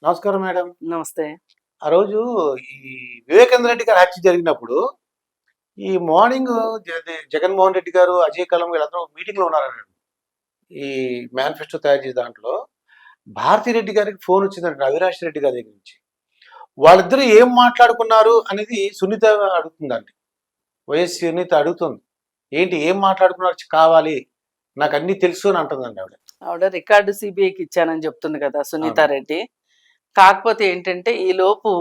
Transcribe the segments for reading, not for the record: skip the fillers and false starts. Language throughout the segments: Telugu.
నమస్కారం మేడం. నమస్తే. ఆ రోజు ఈ వివేకానంద రెడ్డి గారి హత్య జరిగినప్పుడు, ఈ మార్నింగ్ జగన్మోహన్ రెడ్డి గారు, అజయ్ కల్లం వీళ్ళందరూ మీటింగ్‌లో ఉన్నారనండి. ఈ మేనిఫెస్టో తయారు చేసే దాంట్లో భారతి రెడ్డి గారికి ఫోన్ వచ్చిందంట అవినాష్ రెడ్డి గారి దగ్గర నుంచి. వాళ్ళిద్దరూ ఏం మాట్లాడుకున్నారు అనేది సునీత అడుగుతుందండి. వైఎస్ సునీత అడుగుతుంది. ఏంటి ఏం మాట్లాడుకున్నారు కావాలి. నాకన్నీ తెలుసు అని అంటుందండి ఆవిడ. ఆవిడ రికార్డు సిబిఐకి ఇచ్చానని చెప్తుంది కదా అవును. సునీతారెడ్డి. కాకపోతే ఏంటంటే ఈలోపు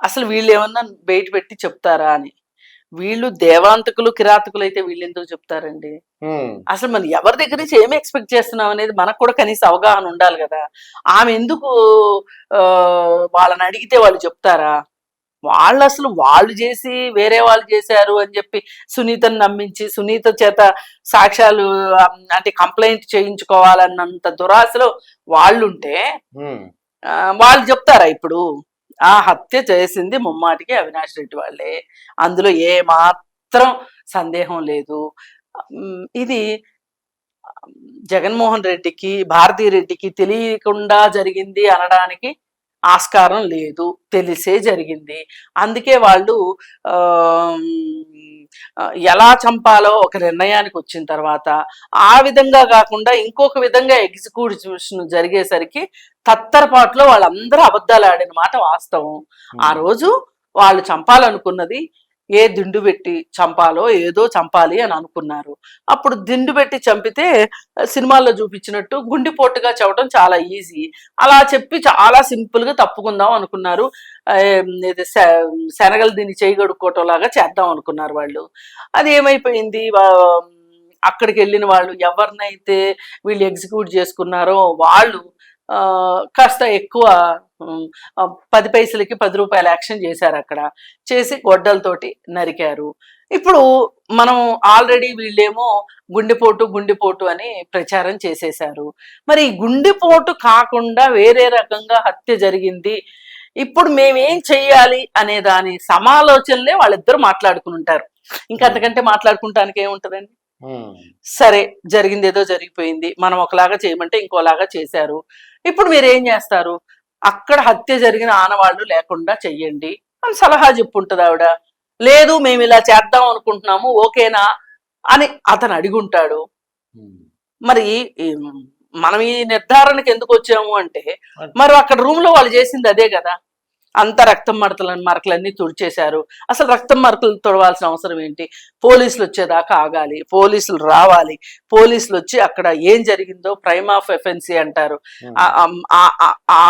అసలు వీళ్ళేమన్నా బయట పెట్టి చెప్తారా అని. వీళ్ళు దేవాంతకులు, కిరాతకులు అయితే వీళ్ళెందుకు చెప్తారండి? హ్మ్. అసలు మనం ఎవరి దగ్గర నుంచి ఏమి ఎక్స్‌పెక్ట్ చేస్తున్నాం అనేది మనకు కూడా కనీస అవగాహన ఉండాలి గదా! ఆమె ఎందుకు వాళ్ళని అడిగితే వాళ్ళు చెప్తారా? వాళ్ళసలు వాళ్ళు చేసి వేరే వాళ్ళు చేశారు అని చెప్పి సునీతను నమ్మించి సునీత చేత సాక్ష్యాలు అంటే కంప్లైంట్ చేయించుకోవాలన్నంత దురాశలో వాళ్ళుంటే హ్మ్. వాళ్ళు చెప్తారా ఇప్పుడు? ఆ హత్య చేసింది ముమ్మాటికి అవినాష్ రెడ్డి వాళ్ళే, అందులో ఏ మాత్రం సందేహం లేదు. ఇది జగన్మోహన్ రెడ్డికి, భారతీ రెడ్డికి తెలియకుండా జరిగింది అనడానికి ఆస్కారం లేదు. తెలిసే జరిగింది. అందుకే వాళ్ళు ఎలా చంపాలో ఒక నిర్ణయానికి వచ్చిన తర్వాత ఆ విధంగా కాకుండా ఇంకొక విధంగా ఎగ్జిక్యూషన్ జరిగేసరికి తత్తరపాటులో వాళ్ళందరూ అబద్ధాలు ఆడిన మాట వాస్తవం. ఆ రోజు వాళ్ళు చంపాలనుకున్నది ఏ దిండు పెట్టి చంపాలో ఏదో చంపాలి అని అనుకున్నారు. అప్పుడు దిండు పెట్టి చంపితే సినిమాల్లో చూపించినట్టు గుండెపోటుగా చెప్పడం చాలా ఈజీ. అలా చెప్పి చాలా సింపుల్ గా తప్పుకుందాం అనుకున్నారు. శనగలు దీన్ని చేయగడుక్కోవటం లాగా చేద్దాం అనుకున్నారు వాళ్ళు. అది ఏమైపోయింది? అక్కడికి వెళ్ళిన వాళ్ళు ఎవరినైతే వీళ్ళు ఎగ్జిక్యూట్ చేసుకున్నారో వాళ్ళు కాస్త ఎక్కువ 10 పైసలకి 10 రూపాయల యాక్షన్ చేశారు. అక్కడ చేసి గొడ్డలతోటి నరికారు. ఇప్పుడు మనం ఆల్రెడీ వీళ్ళేమో గుండెపోటు అని ప్రచారం చేసేశారు. మరి గుండెపోటు కాకుండా వేరే రకంగా హత్య జరిగింది, ఇప్పుడు మేమేం చెయ్యాలి అనే దాని సమాలోచనలే వాళ్ళిద్దరు మాట్లాడుకుని ఉంటారు. ఇంకంతకంటే మాట్లాడుకుంటానికి ఏముంటదండి? సరే, జరిగింది ఏదో జరిగిపోయింది, మనం ఒకలాగా చేయమంటే ఇంకోలాగా చేశారు. ఇప్పుడు మీరు ఏం చేస్తారు? అక్కడ హత్య జరిగిన ఆనవాళ్లు లేకుండా చెయ్యండి అని సలహా చెప్పుంటది ఆవిడ. లేదు మేము ఇలా చేద్దాం అనుకుంటున్నాము, ఓకేనా అని అతను అడిగుంటాడు. మరి మనం ఈ నిర్ధారణకి ఎందుకు వచ్చాము అంటే, మరి అక్కడ రూమ్ లో వాళ్ళు చేసింది అదే కదా. అంత రక్తం మరకలన్నీ తుడిచేశారు. అసలు రక్తం మరకలు తొడవాల్సిన అవసరం ఏంటి? పోలీసులు వచ్చేదాకా ఆగాలి, పోలీసులు రావాలి, పోలీసులు వచ్చి అక్కడ ఏం జరిగిందో ప్రైమ్ ఆఫ్ ఎఫెన్సీ అంటారు, ఆ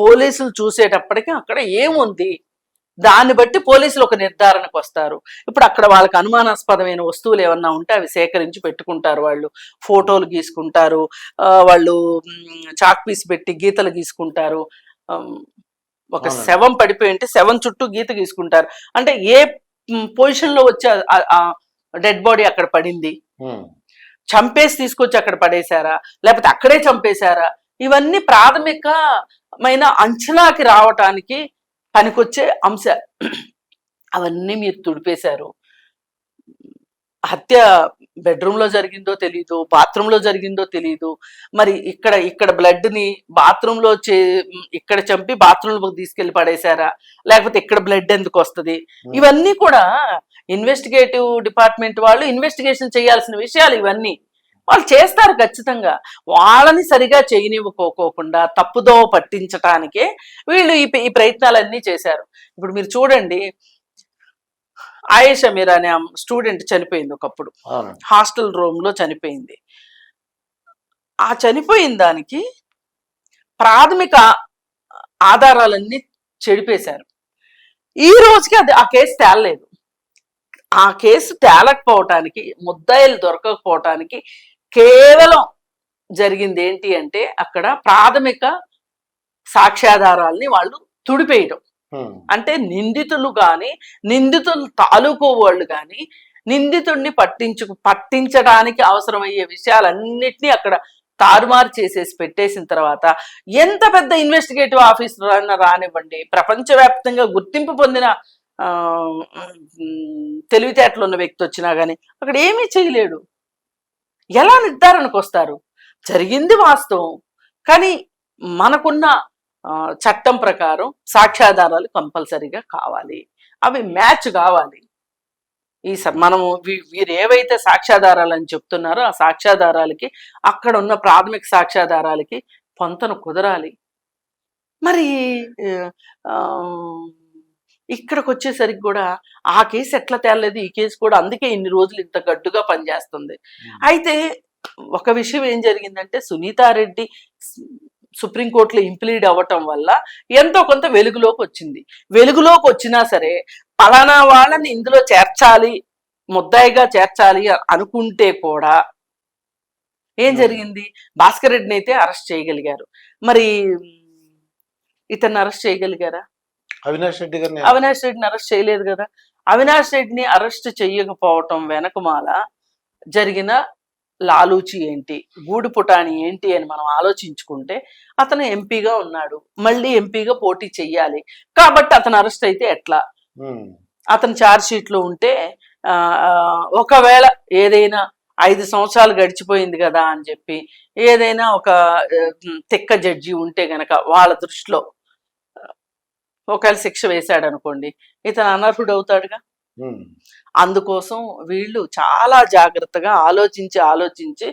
పోలీసులు చూసేటప్పటికి అక్కడ ఏముంది దాన్ని బట్టి పోలీసులు ఒక నిర్ధారణకు వస్తారు. ఇప్పుడు అక్కడ వాళ్ళకి అనుమానాస్పదమైన వస్తువులు ఏమన్నా ఉంటే అవి సేకరించి పెట్టుకుంటారు. వాళ్ళు ఫోటోలు గీసుకుంటారు, వాళ్ళు చాక్ పీస్ పెట్టి గీతలు గీసుకుంటారు. ఒక శవం పడిపోయి ఉంటే శవం చుట్టూ గీత గీసుకుంటారు. అంటే ఏ పొజిషన్ లో వచ్చి డెడ్ బాడీ అక్కడ పడింది, చంపేసి తీసుకొచ్చి అక్కడ పడేశారా లేకపోతే అక్కడే చంపేశారా, ఇవన్నీ ప్రాథమికమైన అంచనాకి రావటానికి పనికొచ్చే అంశ. అవన్నీ మీరు తుడిపేశారు. హత్య బెడ్రూమ్ లో జరిగిందో తెలీదు, బాత్రూమ్ లో జరిగిందో తెలీదు. మరి ఇక్కడ బ్లడ్ ని బాత్రూమ్ లో ఇక్కడ చంపి బాత్రూమ్ లో తీసుకెళ్లి పడేశారా లేకపోతే ఇక్కడ బ్లడ్ ఎందుకు వస్తుంది? ఇవన్నీ కూడా ఇన్వెస్టిగేటివ్ డిపార్ట్మెంట్ వాళ్ళు ఇన్వెస్టిగేషన్ చేయాల్సిన విషయాలు. ఇవన్నీ వాళ్ళు చేస్తారు ఖచ్చితంగా. వాళ్ళని సరిగా చేయనివ్వకోకుండా తప్పుదో పట్టించటానికే వీళ్ళు ఈ ప్రయత్నాలన్నీ చేశారు. ఇప్పుడు మీరు చూడండి, ఆయేషా మీరా అనే స్టూడెంట్ చనిపోయింది ఒకప్పుడు, హాస్టల్ రూమ్ లో చనిపోయింది. ఆ చనిపోయిన దానికి ప్రాథమిక ఆధారాలన్నీ చెడిపేశారు. ఈ రోజుకి ఆ కేసు తేలలేదు. ఆ కేసు తేలకపోవటానికి, ముద్దాయిలు దొరకకపోవటానికి కేవలం జరిగింది ఏంటి అంటే అక్కడ ప్రాథమిక సాక్ష్యాధారాల్ని వాళ్ళు తుడిపేయడం. అంటే నిందితులు గాని నిందితులు తాలూకు వాళ్ళు గాని నిందితుడిని పట్టించడానికి అవసరమయ్యే విషయాలన్నిటినీ అక్కడ తారుమారు చేసేసి పెట్టేసిన తర్వాత ఎంత పెద్ద ఇన్వెస్టిగేటివ్ ఆఫీసర్ అన్న రానివ్వండి, ప్రపంచవ్యాప్తంగా గుర్తింపు పొందిన తెలివితేటలు ఉన్న వ్యక్తి వచ్చినా గానీ అక్కడ ఏమీ చేయలేడు. ఎలా నిర్ధారణకు వస్తారు? జరిగింది వాస్తవం, కానీ మనకున్న చట్టం ప్రకారం సాక్ష్యాధారాలు కంపల్సరీగా కావాలి, అవి మ్యాచ్ కావాలి. మనము వీరు ఏవైతే సాక్ష్యాధారాలు అని చెప్తున్నారో ఆ సాక్ష్యాధారాలకి అక్కడ ఉన్న ప్రాథమిక సాక్ష్యాధారాలకి పొంతన కుదరాలి. మరి ఇక్కడికి వచ్చేసరికి కూడా ఆ కేసు ఎట్లా తేలలేదు, ఈ కేసు కూడా అందుకే ఇన్ని రోజులు ఇంత గడ్డుగా పనిచేస్తుంది. అయితే ఒక విషయం ఏం జరిగిందంటే సునీతారెడ్డి సుప్రీంకోర్టులో ఇంప్లీడ్ అవ్వటం వల్ల ఎంతో కొంత వెలుగులోకి వచ్చింది. వెలుగులోకి వచ్చినా సరే పలానా వాళ్ళని ఇందులో చేర్చాలి, ముద్దాయిగా చేర్చాలి అనుకుంటే కూడా ఏం జరిగింది, భాస్కర్ రెడ్డిని అయితే అరెస్ట్ చేయగలిగారు. మరి ఇతన్ని అరెస్ట్ చేయగలిగారా? అవినాష్ రెడ్డిని అరెస్ట్ చేయలేదు కదా. అవినాష్ రెడ్డిని అరెస్ట్ చెయ్యకపోవటం వెనకమాల జరిగిన లాలూచి ఏంటి, గూడు పుటాని ఏంటి అని మనం ఆలోచించుకుంటే అతను ఎంపీగా ఉన్నాడు, మళ్ళీ ఎంపీగా పోటీ చెయ్యాలి కాబట్టి అతను అరెస్ట్ అయితే ఎట్లా? అతను ఛార్జ్ షీట్ లో ఉంటే ఒకవేళ ఏదైనా 5 సంవత్సరాలు గడిచిపోయింది కదా అని చెప్పి ఏదైనా ఒక తిక్క జడ్జి ఉంటే గనక వాళ్ళ దృష్టిలో ఒకవేళ శిక్ష వేశాడు అనుకోండి, ఇతను అనర్హుడు అవుతాడుగా. అందుకోసం వీళ్ళు చాలా జాగ్రత్తగా ఆలోచించి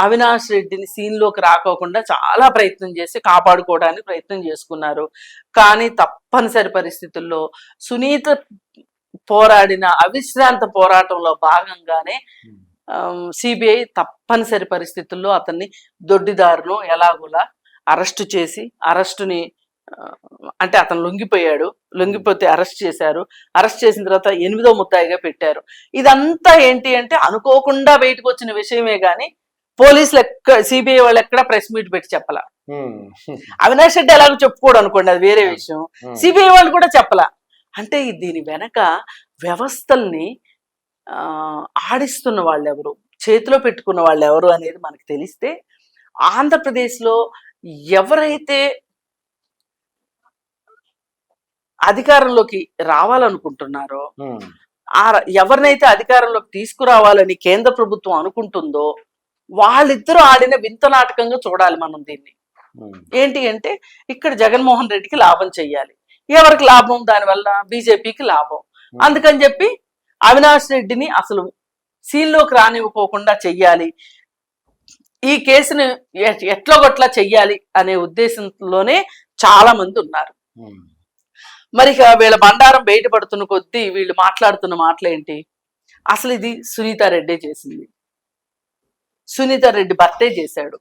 అవినాష్ రెడ్డిని సీన్లోకి రాకోకుండా చాలా ప్రయత్నం చేసి కాపాడుకోవడానికి ప్రయత్నం చేసుకున్నారు. కానీ తప్పనిసరి పరిస్థితుల్లో సునీత పోరాడిన అవిశ్రాంత పోరాటంలో భాగంగానే సిబిఐ తప్పనిసరి పరిస్థితుల్లో అతన్ని దొడ్డిదారును ఎలాగోలా అరెస్టు చేసి అరెస్టుని అంటే అతను లొంగిపోతే అరెస్ట్ చేశారు. అరెస్ట్ చేసిన తర్వాత 8వ ముద్దాయిగా పెట్టారు. ఇదంతా ఏంటి అంటే అనుకోకుండా బయటకు వచ్చిన విషయమే గాని పోలీసులు సిబిఐ వాళ్ళు ఎక్కడ ప్రెస్ మీట్ పెట్టి చెప్పలా. అవినాష్ రెడ్డి ఎలాగో చెప్పుకోడు అనుకోండి, అది వేరే విషయం. సిబిఐ వాళ్ళు కూడా చెప్పలా. అంటే దీని వెనక వ్యవస్థల్ని ఆడిస్తున్న వాళ్ళు ఎవరు, చేతిలో పెట్టుకున్న వాళ్ళు ఎవరు అనేది మనకు తెలిస్తే ఆంధ్రప్రదేశ్లో ఎవరైతే అధికారంలోకి రావాలనుకుంటున్నారో ఎవరినైతే అధికారంలోకి తీసుకురావాలని కేంద్ర ప్రభుత్వం అనుకుంటుందో వాళ్ళిద్దరూ ఆడిన వింత నాటకంగా చూడాలి మనం దీన్ని. ఏంటి అంటే ఇక్కడ జగన్మోహన్ రెడ్డికి లాభం చెయ్యాలి. ఎవరికి లాభం? దానివల్ల బీజేపీకి లాభం. అందుకని చెప్పి అవినాష్ రెడ్డిని అసలు సీన్లోకి రానివ్వకోకుండా చెయ్యాలి, ఈ కేసుని ఎట్లా చెయ్యాలి అనే ఉద్దేశంలోనే చాలా మంది ఉన్నారు. మరి వీళ్ళ బండారం బయటపడుతున్న కొద్దీ వీళ్ళు మాట్లాడుతున్న మాటలేంటి, అసలు ఇది సునీతారెడ్డి చేసింది, సునీతారెడ్డి భర్తే చేశాడు.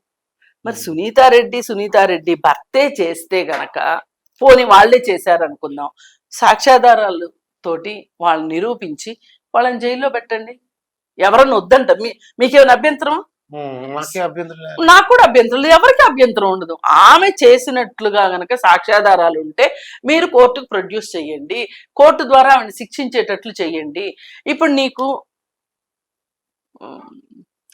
మరి సునీతారెడ్డి భర్తే చేస్తే గనక పోనీ వాళ్లే చేశారు అనుకుందాం, సాక్ష్యాధారాలతోటి వాళ్ళని నిరూపించి వాళ్ళని జైల్లో పెట్టండి. ఎవరన్నా వద్దంట మీకేమైనా అభ్యంతరం? నాకు కూడా అభ్యంతరం లేదు, ఎవరికి అభ్యంతరం ఉండదు. ఆమె చేసినట్లుగా గనక సాక్ష్యాధారాలు ఉంటే మీరు కోర్టుకు ప్రొడ్యూస్ చేయండి, కోర్టు ద్వారా ఆమెను శిక్షించేటట్లు చేయండి. ఇప్పుడు నీకు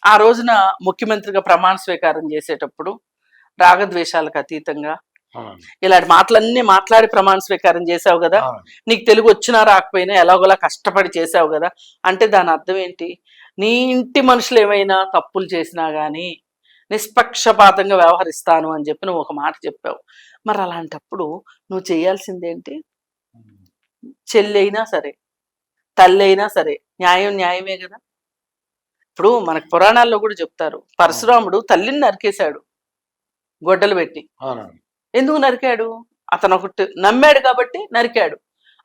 ఆ రోజున ముఖ్యమంత్రిగా ప్రమాణ స్వీకారం చేసేటప్పుడు రాగద్వేషాలకు అతీతంగా ఇలాంటి మాటలన్నీ మాట్లాడి ప్రమాణ స్వీకారం చేసావు కదా, నీకు తెలుగు వచ్చినా రాకపోయినా ఎలాగోలా కష్టపడి చేసావు కదా. అంటే దాని అర్థం ఏంటి? నీ ఇంటి మనుషులు ఏమైనా తప్పులు చేసినా గానీ నిష్పక్షపాతంగా వ్యవహరిస్తాను అని చెప్పి నువ్వు ఒక మాట చెప్పావు. మరి అలాంటప్పుడు నువ్వు చేయాల్సిందేంటి? చెల్లి అయినా సరే తల్లి అయినా సరే న్యాయమే కదా. ఇప్పుడు మనకు పురాణాల్లో కూడా చెప్తారు, పరశురాముడు తల్లిని నరికేశాడు గొడ్డలు పెట్టి. ఎందుకు నరికాడు? అతను ఒకటి నమ్మాడు కాబట్టి నరికాడు.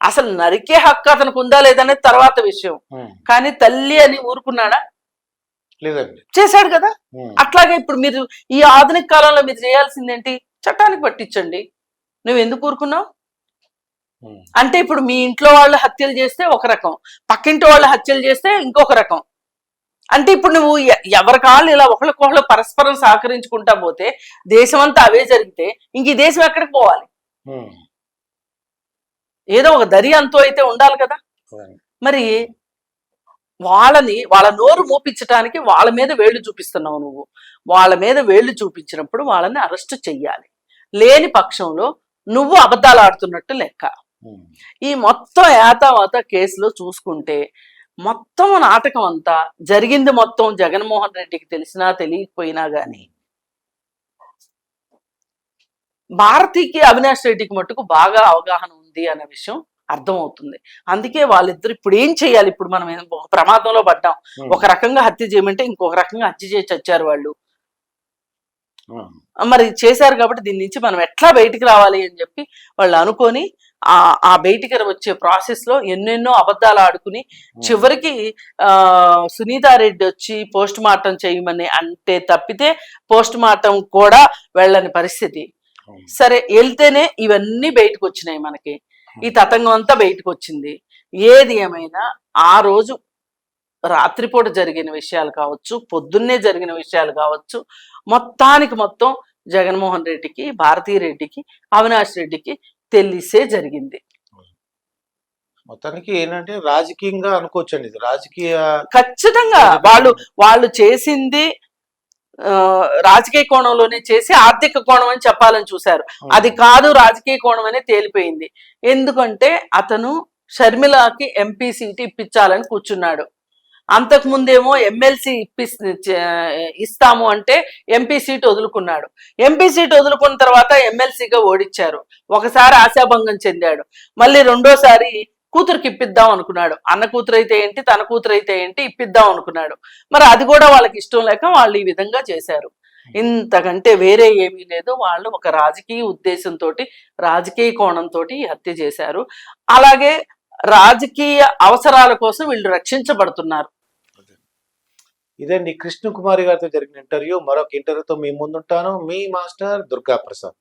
అసలు నరికే హక్కు అతనికి ఉందా లేదనేది తర్వాత విషయం. కానీ తల్లి అని ఊరుకున్నాడా? లేదండి, చేశాడు కదా. అట్లాగే ఇప్పుడు మీరు ఈ ఆధునిక కాలంలో మీరు చేయాల్సిందేంటి? చట్టానికి పట్టించండి. నువ్వు ఎందుకు ఊరుకున్నావు? అంటే ఇప్పుడు మీ ఇంట్లో వాళ్ళు హత్యలు చేస్తే ఒక రకం, పక్కింటి వాళ్ళు హత్యలు చేస్తే ఇంకొక రకం. అంటే ఇప్పుడు నువ్వు ఎవరి కాళ్ళు ఇలా ఒకళ్ళకొకళ్ళు పరస్పరం సహకరించుకుంటా పోతే దేశమంతా అవే జరిగితే ఇంక ఈ దేశం ఎక్కడికి పోవాలి? ఏదో ఒక దరి అంతో అయితే ఉండాలి కదా. మరి వాళ్ళ నోరు మోపించడానికి వాళ్ళ మీద వేళ్లు చూపిస్తున్నావు నువ్వు. వాళ్ళ మీద వేళ్లు చూపించినప్పుడు వాళ్ళని అరెస్ట్ చెయ్యాలి. లేని పక్షంలో నువ్వు అబద్ధాలు ఆడుతున్నట్టు లెక్క. ఈ మొత్తం యాతావాత కేసులో చూసుకుంటే మొత్తం నాటకం అంతా జరిగింది మొత్తం జగన్మోహన్ రెడ్డికి తెలిసినా తెలియకపోయినా గానీ భారతికి అవినాష్ రెడ్డికి మట్టుకు బాగా అవగాహన ఉంది అన్న విషయం అర్థమవుతుంది. అందుకే వాళ్ళిద్దరు ఇప్పుడు ఏం చేయాలి, ఇప్పుడు మనం ఒక ప్రమాదంలో పడ్డాం, ఒక రకంగా హత్య చేయమంటే ఇంకొక రకంగా హత్య చేసి చచ్చారు వాళ్ళు, మరి చేశారు కాబట్టి దీని నుంచి మనం ఎట్లా బయటికి రావాలి అని చెప్పి వాళ్ళు అనుకొని ఆ బయటికి వచ్చే ప్రాసెస్ లో ఎన్నెన్నో అబద్ధాలు ఆడుకుని చివరికి సునీతారెడ్డి వచ్చి పోస్ట్ మార్టం చేయమని అంటే తప్పితే పోస్ట్ మార్టం కూడా వెళ్ళని పరిస్థితి. సరే వెళ్తేనే ఇవన్నీ బయటకు వచ్చినాయి, మనకి ఈ తతంగం అంతా బయటకు వచ్చింది. ఏది ఏమైనా ఆ రోజు రాత్రిపూట జరిగిన విషయాలు కావచ్చు, పొద్దున్నే జరిగిన విషయాలు కావచ్చు, మొత్తానికి మొత్తం జగన్మోహన్ రెడ్డికి, భారతీరెడ్డికి, అవినాష్ రెడ్డికి తెలిసే జరిగింది. మొత్తానికి ఏంటంటే రాజకీయంగా అనుకోవచ్చండి, ఇది రాజకీయ ఖచ్చితంగా వాళ్ళు చేసింది రాజకీయ కోణంలోనే చేసి ఆర్థిక కోణం అని చెప్పాలని చూశారు. అది కాదు, రాజకీయ కోణం అనే తేలిపోయింది. ఎందుకంటే అతను షర్మిలకి ఎంపీ సీట్ ఇప్పించాలని కూర్చున్నాడు. అంతకు ముందేమో ఎమ్మెల్సీ ఇస్తాము అంటే ఎంపీ సీట్ వదులుకున్నాడు. ఎంపీ సీట్ వదులుకున్న తర్వాత ఎమ్మెల్సీగా ఓడించారు. ఒకసారి ఆశాభంగం చెందాడు. మళ్ళీ రెండోసారి కూతురికి ఇప్పిద్దాం అనుకున్నాడు. అన్న కూతురు అయితే ఏంటి, తన కూతురు అయితే ఏంటి, ఇప్పిద్దాం అనుకున్నాడు. మరి అది కూడా వాళ్ళకి ఇష్టం లేక వాళ్ళు ఈ విధంగా చేశారు. ఇంతకంటే వేరే ఏమీ లేదు. వాళ్ళు ఒక రాజకీయ ఉద్దేశంతో, రాజకీయ కోణంతో హత్య చేశారు. అలాగే రాజకీయ అవసరాల కోసం వీళ్ళు రక్షించబడుతున్నారు. ఇదండి కృష్ణ కుమారి గారితో జరిగిన ఇంటర్వ్యూ. మరొక ఇంటర్వ్యూతో మీ ముందుంటాను. మీ మాస్టర్ దుర్గా ప్రసాద్.